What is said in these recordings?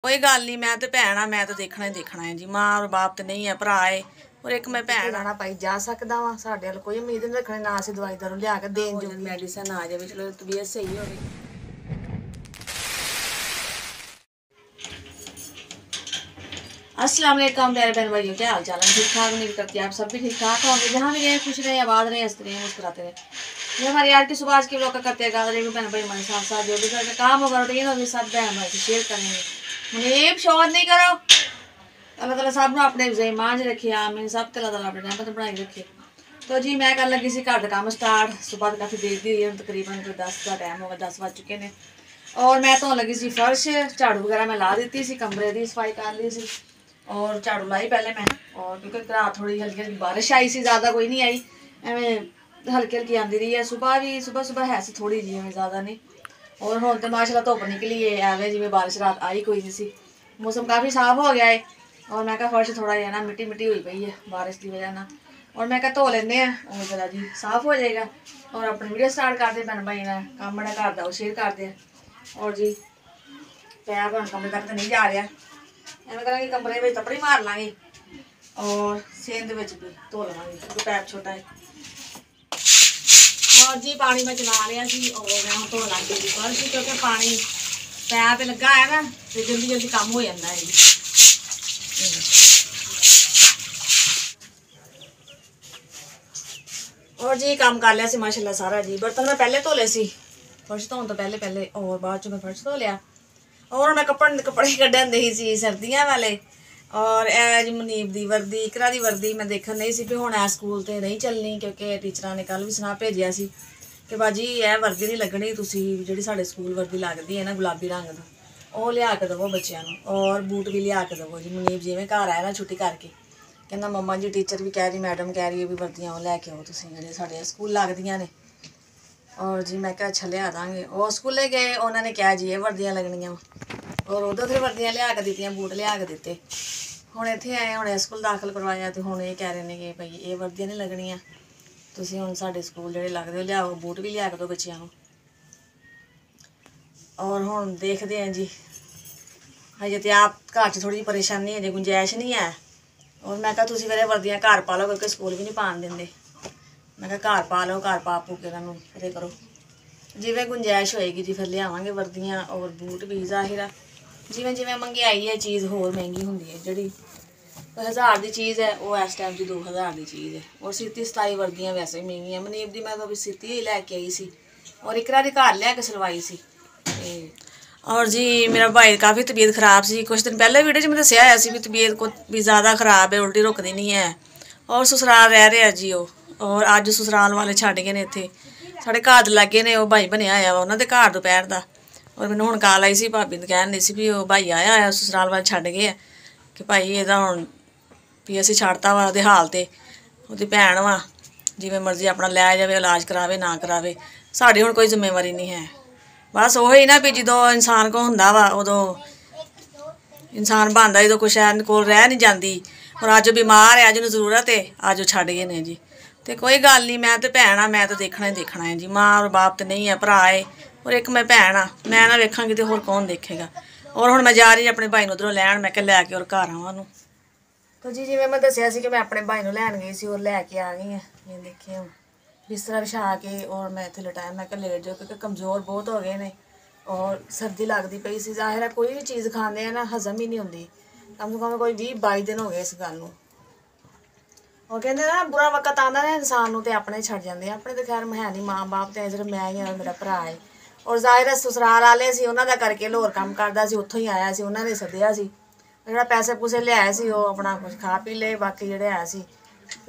कोई गल नहीं, मैं तो भैन हाँ, मैं तो देखना ही देखना है जी। माँ और बाप तो नहीं है, भरा है और एक मैं भैन रहना भाई जा सकता वा। साडे वाल कोई उम्मीद नहीं रखनी, ना असीं दवाई दारू लिया के देन जो मेडिसिन आ जाए, चलो तबीयत सही हो। अस्सलाम वालेकुम प्यारे बहन भाइयों, क्या हाल चाल है? ठीक ठाक उम्मीद करती है आप सब भी ठीक ठाक होंगे। जहाँ भी रहे खुश रहे, आबाद रहे, हंसते रहे, मुस्कुराते रहे। ये हमारी आज की सुबह आज के ब्लॉग का करते हैं बहन भाई हमारे साथ साथ जो भी घर का काम होगा रूटीन होगी सब बहन भाई से शेयर करेंगे। मुनीब शोर नहीं करो। अल्लाह ताला सब ने अपने ईमान च रखे, आमीन। सब अल्लाह ताला अपने रहमत बनाई रखे। तो जी मैं कर लगी सी घर का काम स्टार्ट। सुबह काफ़ी देर दी हुई है, तकरीबन 10 का टाइम होगा, 10 बज चुके हैं। और मैं धोन लगी सी फर्श, झाड़ू वगैरह मैं ला दी सी, कमरे की सफाई कर ली सी और झाड़ू लाई पहले मैं। और क्योंकि रात थोड़ी हल्की हल्की बारिश आई सी, ज़्यादा कोई नहीं आई, एवं हल्की हल्की आती रही है। सुबह भी सुबह है सी थोड़ी जी, एवं ज़्यादा नहीं। और हुण तो माशाल्लाह धुप निकली है, एवं जिवें बारिश रात आई कोई नहीं सी। मौसम काफ़ी साफ हो गया है और मैं फर्श थोड़ा जिहा ना मिट्टी मिट्टी हुई पई है बारिश की वजह ना। और मैं धो लें और जरा जी साफ हो जाएगा। और अपनी वीडियो स्टार्ट करते भैन भाई ने काम बड़ा घर का शेयर करते हैं। और जी पैर हम कमरे तक तो नहीं जा रहा, एवं करेंगे कमरे में तपड़ी मार लाँगे और सेंध भी धो लवेंगे क्योंकि पैप छोटा है। और जी पानी मैं चला लिया सी और मैं धो लग गई फर्श, क्योंकि पानी पैप लगा है ना तो जल्दी जल्दी काम हो जाता है जी। और जी काम कर लिया सी माशाल्लाह सारा जी। बर्तन मैं पहले धो ले सी, फर्श धोने तो पहले और बाद मैं फर्श धो लिया। और मैं कपड़े कढ़न दी सी सर्दियां वाले। और जी मुनीब की वर्दी, इकरा की वर्दी मैं देखन नहीं सी भी हुण ऐ स्कूल तो नहीं चलनी, क्योंकि टीचर ने कल भी सुना भेजिया सी कि बाजी यह वर्दी नहीं लगनी, तुसी जिहड़ी साडे स्कूल वर्दी लगदी है ना गुलाबी रंग दी, वो लिया के दवो बच्चों को। और बूट भी लिया के दवो जी। मुनीब जिवें घर आया ना छुट्टी करके, कहना मम्मा जी टीचर भी कह रही, मैडम कह रही है भी वर्दियाँ वो लैके आओ तुसीं जिहड़े साडे स्कूल लगदियां ने। और जी मैं क्या अच्छा लिया देंगे। वो स्कूले गए, उन्होंने कहा जी ये वर्दियाँ लगनियाँ, और उधर फिर वर्दियाँ लिया के दित्तियां, बूट लिया के दिते। हुण इत्थे आए, हुण स्कूल दाखिल करवाया तो हुण ये कह रहे हैं कि भाई ये वर्दियाँ नहीं लगनियाँ, तुसीं हुण साडे स्कूल जिहड़े लगदे लियाओ, बूट भी लिया के दो बच्चों को। और हुण देखते हैं जी, हजे तो आप घर च थोड़ी जी परेशानी है, गुंजाइश नहीं है। और मैं कहा तुसीं फिर वर्दियाँ घर पा लो, क्योंकि स्कूल भी नहीं पान देंदे। मैं कहा घर पा लो, घर पा पू के इन्हां नूं फिर करो, जिवें गुंजाइश होएगी जी फिर लियावांगे वर्दियाँ और बूट भी। ज़ाहिर है जिवें जिवें महंगाई है चीज़ होर महंगी हुंदी है, जिहड़ी 1000 की चीज़ है वो इस टाइम 2000 की चीज़ है। और सीती सताई वर्दियाँ वैसे ही महंगियां। मुनीब दी मैं तो अभी सीती ही लैके आई सी और इकरा दी घर लिया के सिलवाई सी। और जी मेरा भाई काफ़ी तबीयत खराब सी, कुछ दिन पहले वीडियो में दसिया है सी भी तबीयत को भी ज़्यादा खराब है, उल्टी रुकती नहीं है और ससुराल रह रहे जी वो। और अज ससुराल वाले छड्ड गए ने इत्थे साढ़े घर दे लागे ने, वो भाई बनया आया वा उन्होंने घर दोपहर का। और मैंने हुण कॉल आई सी भाभी ने कहन दी सी भी वो भाई आया होया ससुराल वाले छड्ड गए है कि भाई ਇਹਦਾ ਹੁਣ भी असीं छड्डता वा ਉਹਦੇ हाल ते, ਉਹਦੀ भैन वा जिवें मर्जी अपना लै जावे, इलाज करावे ना करावे, साड़ी हुण कोई जिम्मेवारी नहीं है। बस वही ना भी जो इंसान को हुंदा वा उदों इंसान बनदा, जो कुछ है कोल रह नहीं जाती। और अज बीमार है, अज उन्हें जरूरत है, अज छड्ड गए ने जी। तो कोई गल नहीं, मैं तो भैन हाँ, मैं तो देखना ही देखना है जी। माँ और बाप तो नहीं है, भरा है और एक मैं भैन हाँ, मैं ना वेखांगी तो होर कौन देखेगा। और हुण मैं जा रही अपने भाई नूं उधरों लैण, मैं लैके और घर आवां नूं। तो जी जिवें मैं दस्सिया सी कि मैं अपने भाई नूं लैण गई सी और लैके आ गई हाँ। ये देखिए हुण बिस्तरा बिछा के और मैं इत्थे लटाया, मैं लेट जाओ क्योंकि कमज़ोर बहुत हो गए ने और सर्दी लगती पई सी। ज़ाहिर है कोई भी चीज़ खाते हैं ना हजम ही नहीं होंदी, कम से कम कोई 20-22 दिन हो गए इस गल नूं। और कहते ना बुरा वक्त आता ना इंसान नूं ते अपने छड्ड जाते हैं, अपने तो खैर है नहीं, माँ बाप तो सिर्फ मैं ही हाँ, मेरा भरा है। और ज़ाहिर है ससुराल वाले सी उन्हों का करके लोर काम करता सी, उत्थों ही आया सी, उन्होंने सद्दिया सी, जिहड़ा पैसे पूसे लियाए सी वो अपना कुछ खा पी ले, बाकी जिहड़े है सी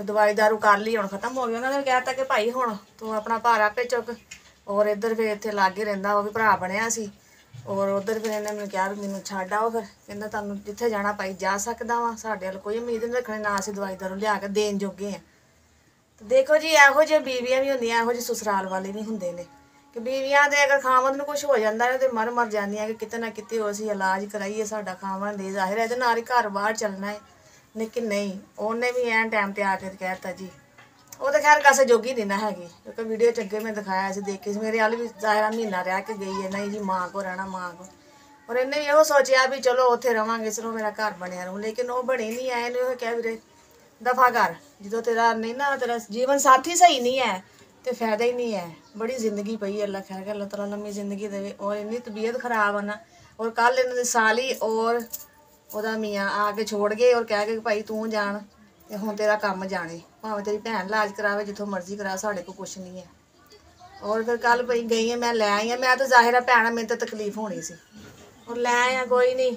दवाई दारू कर ली, हुण खत्म हो गई। उन्होंने कहता कि भाई हुण तू अपना भार आपे चुक। और इधर फिर इत्थे लागे रहिंदा, वो भी भरा बनिया सी। और उधर फिर इन्हें मैनूं कहा भी मैनूं छड्ड आओ, फिर कहंदा तुहानूं जिथे जाना भाई जा सकदा वा, साडे वाल कोई उम्मीद नहीं रखनी, ना असीं दवाई दारू लिया के देन जोगे हैं। तो देखो जी इहो जिहे बीवियां भी हुंदियां, इहो जिहे ससुराल वाले भी हुंदे ने कि बीवियां दे अगर खावंद नूं कुछ हो जांदा है तो मर जांदियां कि किते ना किते हो असीं इलाज कराइए, साडा खावंद दे ज़ाहिर है इहदे नाल ही घर बाहर चलना है। लेकिन नहीं, उन्हें भी ऐन टाइम पर आके कहता जी वो तो खैर कैसे जोगी नहीं ना हैगी, क्योंकि वीडियो चंगे मैं दिखाया सी, देखी सी मेरे वाल भी ज़ाहिर महीना रह के गई है, नहीं जी माँ को रहना माँ को। ਔਰ ਇਹਨੇ ਵੀ ਇਹੋ ਸੋਚਿਆ ਵੀ ਚਲੋ ਉੱਥੇ ਰਵਾਂਗੇ, ਚਲੋ ਮੇਰਾ ਘਰ ਬਣਿਆ ਰਹੂ, ਲੇਕਿਨ ਉਹ ਬਣੀ ਨਹੀਂ ਆਏ ਨੇ। ਉਹ ਕਿਹਾ ਵੀਰੇ ਦਫਾ ਕਰ, ਜਦੋਂ ਤੇਰਾ ਨਹੀਂ ਨਾ, ਤੇਰਾ ਜੀਵਨ ਸਾਥੀ ਸਹੀ ਨਹੀਂ ਹੈ ਤੇ ਫਾਇਦਾ ਹੀ ਨਹੀਂ ਹੈ। ਬੜੀ ਜ਼ਿੰਦਗੀ ਪਈ, ਅੱਲਾ ਖੈਰ ਕਰ, ਅੱਲਾ ਤਆਲਾ ਲੰਮੀ ਜ਼ਿੰਦਗੀ ਦੇਵੇ। ਔਰ ਇੰਨੀ ਤਬੀਅਤ ਖਰਾਬ ਆ ਨਾ, ਔਰ ਕੱਲ ਇਹਨਾਂ ਦੀ ਸਾਲੀ ਔਰ ਉਹਦਾ ਮੀਆਂ ਆ ਕੇ ਛੋੜ ਗਏ ਔਰ ਕਹਿ ਕੇ ਭਾਈ ਤੂੰ ਜਾਣ ਤੇ ਹੁਣ ਤੇਰਾ ਕੰਮ ਜਾਣੇ, ਭਾਵੇਂ ਤੇਰੀ ਭੈਣ ਇਲਾਜ ਕਰਾਵੇ ਜਿੱਥੋਂ ਮਰਜ਼ੀ ਕਰਾ, ਸਾਡੇ ਕੋਲ ਕੁਛ ਨਹੀਂ ਹੈ। ਔਰ ਫਿਰ ਕੱਲ ਪਈ ਗਈ ਹਾਂ, ਮੈਂ ਲੈ ਆਈ ਹਾਂ। ਮੈਂ ਤਾਂ ਜ਼ਾਹਿਰ ਆ ਭੈਣਾ, ਮੈਨੂੰ ਤਾਂ ਤਕਲੀਫ ਹੋਣੀ ਸੀ, ਔਰ ਲੈ ਆਏ ਆ। ਕੋਈ ਨਹੀਂ,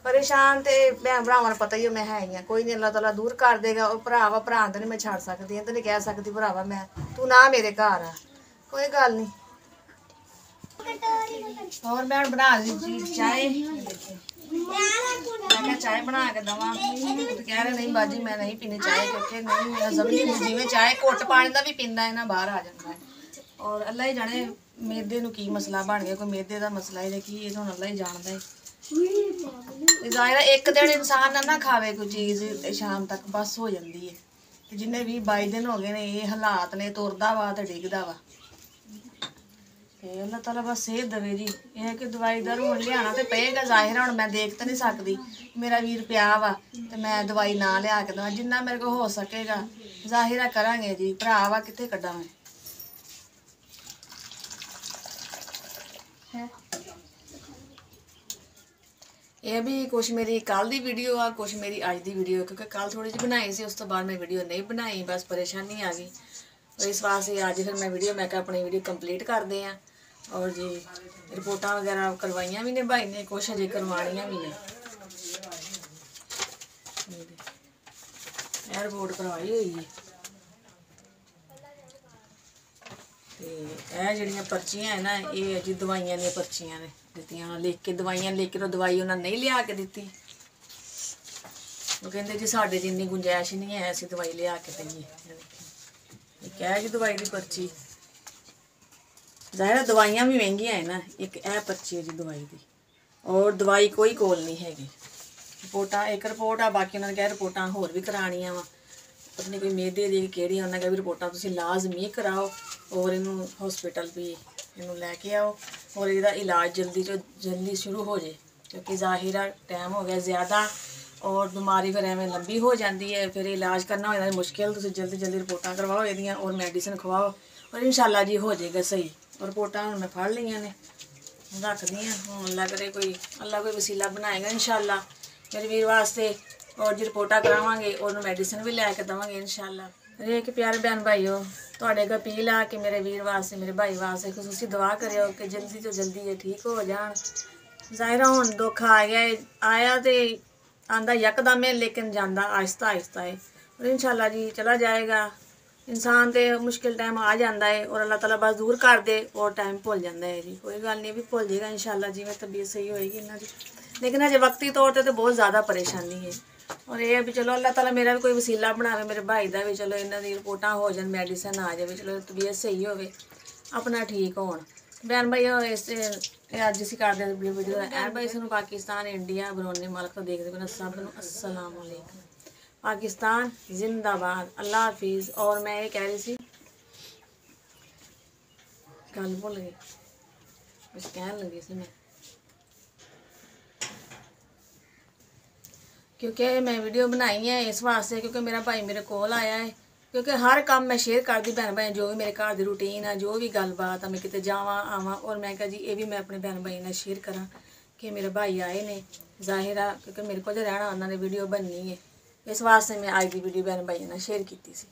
ਪਰੇਸ਼ਾਨ ਤੇ ਭੈਣ ਭਰਾਵਾਂ ਨੂੰ ਪਤਾ ਹੀ ਮੈਂ ਹੈ ਹੀ ਆ। ਕੋਈ ਨਹੀਂ, ਅੱਲਾ ਤਾਲਾ ਦੂਰ ਕਰ ਦੇਗਾ। ਉਹ ਭਰਾ ਵਾ, ਭਰਾ ਤਾਂ ਨਹੀਂ ਮੈਂ ਛੱਡ ਸਕਦੀ, ਤਾਂ ਨਹੀਂ ਕਹਿ ਸਕਦੀ ਭਰਾਵਾ ਮੈਂ ਤੂੰ ਨਾ ਮੇਰੇ ਘਰ ਆ, ਕੋਈ ਗੱਲ ਨਹੀਂ। ਹੋਰ ਮੈਂ ਬਣਾ ਲਈ ਜੀ ਚਾਹ, ਮੈਂ ਕਿਹਾ ਚਾਹ ਬਣਾ ਕੇ ਦਵਾਂ। ਤੇ ਕਹਿ ਰਹੇ ਨਹੀਂ ਬਾਜੀ ਮੈਂ ਨਹੀਂ ਪੀਣੀ ਚਾਹ, ਕਿਉਂਕਿ ਨਹੀਂ ਮੇਰਾ ਜ਼ਮੀਨ ਨਹੀਂ, ਜਿਵੇਂ ਚਾਹ ਘੁੱਟ ਪਾਣੀ ਦਾ ਵੀ ਪੀਂਦਾ ਹੈ ਨਾ, ਬਾਹਰ ਆ ਜਾਂਦਾ ਹੈ। ਔਰ ਅੱਲਾ ਹੀ ਜਾਣੇ ਮੇਦੇ ਨੂੰ ਕੀ ਮਸਲਾ ਬਣ ਗਿਆ, ਕੋਈ ਮੇਦੇ ਦਾ ਮਸਲਾ ਹੈ ਕੀ, ਇਹ ਹੁਣ ਅੱਲਾ ਹੀ ਜਾਣਦਾ ਹੈ। ਜ਼ਾਹਿਰ ਇੱਕ ਦਿਨ ਇਨਸਾਨ ਨਾ ਖਾਵੇ ਕੋਈ ਚੀਜ਼ ਤੇ ਸ਼ਾਮ ਤੱਕ ਬਸ ਹੋ ਜਾਂਦੀ ਹੈ। ਤੇ ਜਿੰਨੇ 20-22 ਦਿਨ ਹੋ ਗਏ ਨੇ ਇਹ ਹਾਲਾਤ ਨੇ, ਤੁਰਦਾ ਵਾ ਤੇ ਡਿੱਗਦਾ ਵਾ। ਤੇ ਅੱਲਾਹ ਤਾਲਾ ਬਸ ਸਿਹਤ ਦੇਵੇ ਜੀ। ਇਹ ਹੈ ਕਿ ਦਵਾਈ ਦਾਰੂ ਹੁਣ ਲਿਆਉਣਾ ਤੇ ਪਏਗਾ। ਜ਼ਾਹਿਰ ਹੁਣ ਮੈਂ ਦੇਖ ਤਾਂ ਨਹੀਂ ਸਕਦੀ, ਮੇਰਾ ਵੀਰ ਪਿਆ ਵਾ ਤੇ ਮੈਂ ਦਵਾਈ ਨਾ ਲਿਆ ਕੇ ਦੇਵਾਂ। ਜਿੰਨਾ ਮੇਰੇ ਕੋਲ ਹੋ ਸਕੇਗਾ ਜ਼ਾਹਿਰਾ ਕਰਾਂਗੇ ਜੀ। ਭਰਾ ਵਾ ਕਿੱਥੇ ਕੱਢਾਂ ਮੈਂ। ਇਹ ਵੀ ਕੁਛ ਮੇਰੀ ਕੱਲ ਦੀ ਵੀਡੀਓ ਆ, ਕੁਛ ਮੇਰੀ ਅੱਜ ਦੀ ਵੀਡੀਓ, ਕਿਉਂਕਿ ਕੱਲ ਥੋੜੀ ਜਿਹੀ ਬਣਾਈ ਸੀ, ਉਸ ਤੋਂ ਬਾਅਦ ਮੈਂ ਵੀਡੀਓ ਨਹੀਂ ਬਣਾਈ, ਬਸ ਪਰੇਸ਼ਾਨੀ ਆ ਗਈ। ਇਸ ਵਾਸਤੇ ਅੱਜ ਫਿਰ ਮੈਂ ਵੀਡੀਓ, ਮੈਂ ਕਿਹਾ ਆਪਣੀ ਵੀਡੀਓ ਕੰਪਲੀਟ ਕਰਦੇ ਆ। ਔਰ ਜੀ ਰਿਪੋਰਟਾਂ ਵਗੈਰਾ ਕਰਵਾਈਆਂ ਵੀ ਨੇ ਭਾਈ ਨੇ, ਕੁਛ ਅਜੇ ਕਰਵਾਉਣੀਆਂ ਵੀ ਨੇ। ਇਹ ਰਿਪੋਰਟ ਕਰਵਾਈ ਹੋਈ ਹੈ ਤੇ ਇਹ ਜਿਹੜੀਆਂ ਪਰਚੀਆਂ ਹੈ ਨਾ, ਇਹ ਜੀ ਦਵਾਈਆਂ ਦੀਆਂ ਪਰਚੀਆਂ ਨੇ ਦਿੱਤੀਆਂ, ਲਿਖ ਕੇ ਦਵਾਈਆਂ ਲਿਖ ਕੇ। ਦਵਾਈ ਉਹਨਾਂ ਨਹੀਂ ਲਿਆ ਕੇ ਦਿੱਤੀ। ਉਹ ਕਹਿੰਦੇ ਜੀ ਸਾਡੇ ਜਿੰਨੀ ਗੁੰਜਾਇਸ਼ ਨਹੀਂ ਹੈ ਅਸੀਂ ਦਵਾਈ ਲਿਆ ਕੇ ਦਈਏ। ਇੱਕ ਹੈ ਜੀ ਦਵਾਈ ਦੀ ਪਰਚੀ। ਜ਼ਾਹਿਰ ਦਵਾਈਆਂ ਵੀ ਮਹਿੰਗੀਆਂ ਹੈ ਨਾ। ਇੱਕ ਇਹ ਪਰਚੀ ਹੈ ਜੀ ਦਵਾਈ ਦੀ, ਔਰ ਦਵਾਈ ਕੋਈ ਕੋਲ ਨਹੀਂ ਹੈਗੀ। ਰਿਪੋਰਟਾਂ ਇੱਕ ਰਿਪੋਰਟ ਆ, ਬਾਕੀ ਉਹਨਾਂ ਨੇ ਕਿਹਾ ਰਿਪੋਰਟਾਂ ਹੋਰ ਵੀ ਕਰਾਉਣੀਆਂ ਵਾ। ਆਪਣੀ ਕੋਈ ਮਿਹਦੇ ਦੀ ਕਿਹੜੀ, ਉਹਨਾਂ ਕਿਹਾ ਵੀ ਰਿਪੋਰਟਾਂ ਤੁਸੀਂ ਲਾਜ਼ਮੀ ਕਰਾਓ ਔਰ ਇਹਨੂੰ ਹਸਪੀਟਲ ਵੀ ਇਹਨੂੰ ਲੈ ਕੇ ਆਓ ਔਰ ਇਹਦਾ ਇਲਾਜ ਜਲਦੀ ਤੋਂ ਜਲਦੀ ਸ਼ੁਰੂ ਹੋ ਜਾਏ, ਕਿਉਂਕਿ ਜ਼ਾਹਿਰਾ ਟਾਈਮ ਹੋ ਗਿਆ ਜ਼ਿਆਦਾ ਔਰ ਬਿਮਾਰੀ ਫਿਰ ਐਵੇਂ ਲੰਬੀ ਹੋ ਜਾਂਦੀ ਹੈ। ਫਿਰ ਇਲਾਜ ਕਰਨਾ ਹੋ ਜਾਂਦਾ ਮੁਸ਼ਕਿਲ। ਤੁਸੀਂ ਜਲਦੀ ਜਲਦੀ ਰਿਪੋਰਟਾਂ ਕਰਵਾਓ ਇਹਦੀਆਂ ਔਰ ਮੈਡੀਸਨ ਖਵਾਓ ਔਰ ਇਨਸ਼ਾਅੱਲਾ ਜੀ ਹੋ ਜਾਏਗਾ ਸਹੀ। ਔਰ ਰਿਪੋਰਟਾਂ ਹੁਣ ਮੈਂ ਫੜ ਲਈਆਂ ਨੇ, ਰੱਖਦੀ ਹਾਂ। ਹੁਣ ਲੱਗ ਰਿਹਾ ਕੋਈ ਅੱਲਾ ਕੋਈ ਵਸੀਲਾ ਬਣਾਏਗਾ ਇਨਸ਼ਾਅੱਲਾ ਮੇਰੇ ਵੀਰ ਵਾਸਤੇ। ਔਰ ਜੀ ਰਿਪੋਰਟਾਂ ਕਰਾਵਾਂਗੇ, ਉਹਨੂੰ ਮੈਡੀਸਨ ਵੀ ਲੈ ਕੇ ਦੇਵਾਂਗੇ ਇਨਸ਼ਾਅੱਲਾ। ਹਰੇਕ ਪਿਆਰੇ ਭੈਣ ਭਾਈਓ, ਤੁਹਾਡੇ ਅੱਗੇ ਅਪੀਲ ਆ ਕਿ ਮੇਰੇ ਵੀਰ ਵਾਸਤੇ, ਮੇਰੇ ਭਾਈ ਵਾਸਤੇ ਖੁਸ਼ੂਸੀ ਦੁਆ ਕਰਿਓ ਕਿ ਜਲਦੀ ਤੋਂ ਜਲਦੀ ਇਹ ਠੀਕ ਹੋ ਜਾਣ। ਜ਼ਾਹਿਰਾ ਹੁਣ ਦੁੱਖ ਆ ਗਿਆ, ਆਇਆ ਤੇ ਆਂਦਾ ਯਕਦਮ ਹੈ, ਲੇਕਿਨ ਜਾਂਦਾ ਆਹਿਸਤਾ ਆਹਿਸਤਾ ਹੈ। ਔਰ ਇਨਸ਼ਾਅੱਲਾ ਜੀ ਚਲਾ ਜਾਏਗਾ। ਇਨਸਾਨ ਤੇ ਮੁਸ਼ਕਿਲ ਟਾਈਮ ਆ ਜਾਂਦਾ ਹੈ ਔਰ ਅੱਲਾਹ ਤਾਲਾ ਬਸ ਦੂਰ ਕਰ ਦੇ ਔਰ ਟਾਈਮ ਭੁੱਲ ਜਾਂਦਾ ਹੈ ਜੀ। ਕੋਈ ਗੱਲ ਨਹੀਂ, ਵੀ ਭੁੱਲ ਜਾਏਗਾ ਇਨਸ਼ਾਅੱਲਾ, ਜਿਵੇਂ ਤਬੀਅਤ ਸਹੀ ਹੋਏਗੀ ਇਹਨਾਂ ਦੀ। ਲੇਕਿਨ ਅਜੇ ਵਕਤੀ ਤੌਰ ਤੇ ਬਹੁਤ ਜ਼ਿਆਦਾ ਪਰੇਸ਼ਾਨੀ ਹੈ। ਔਰ ਇਹ ਵੀ ਚਲੋ ਅੱਲਾਹ ਤਾਲਾ ਮੇਰਾ ਵੀ ਕੋਈ ਵਸੀਲਾ ਬਣਾਵੇ, ਮੇਰੇ ਭਾਈ ਦਾ ਵੀ, ਚਲੋ ਇਹਨਾਂ ਦੀ ਰਿਪੋਰਟਾਂ ਹੋ ਜਾਣ, ਮੈਡੀਸਨ ਆ ਜਾਵੇ, ਚਲੋ ਤਬੀਅਤ ਸਹੀ ਹੋਵੇ, ਆਪਣਾ ਠੀਕ ਹੋਣ। ਭੈਣ ਭਾਈ ਇਸ ਅੱਜ ਅਸੀਂ ਕਰਦੇ ਹਾਂ ਵੀਡੀਓ ਦਾ ਐਂਡ। ਭਾਈ ਸਾਨੂੰ ਪਾਕਿਸਤਾਨ, ਇੰਡੀਆ, ਬਰੋਨੇ ਮੁਲਕ ਤੋਂ ਦੇਖਦੇ ਪਏ ਸਭ ਨੂੰ अस्सलाम वालेकुम। पाकिस्तान जिंदाबाद, अल्लाह हाफिज़। और मैं ये कह रही सी, गल भुल गई, कुछ कहन लगी सी मैं, क्योंकि मैं वीडियो बनाई है इस वास्ते क्योंकि मेरा भाई मेरे कोल आया है। क्योंकि हर काम मैं शेयर करती भैन भाई, जो भी मेरे घर की रूटीन है, जो भी गलबात है, मैं कितने जावा आवा। और मैं कहा जी ये भी मैं अपने भैन भाई ने शेयर करा कि मेरे भाई आए ने ज़ाहिरा, क्योंकि मेरे को जो रहना उन्होंने वीडियो बननी है, इस वास्ते मैं आज की वीडियो भैन भाई ने शेयर की सी।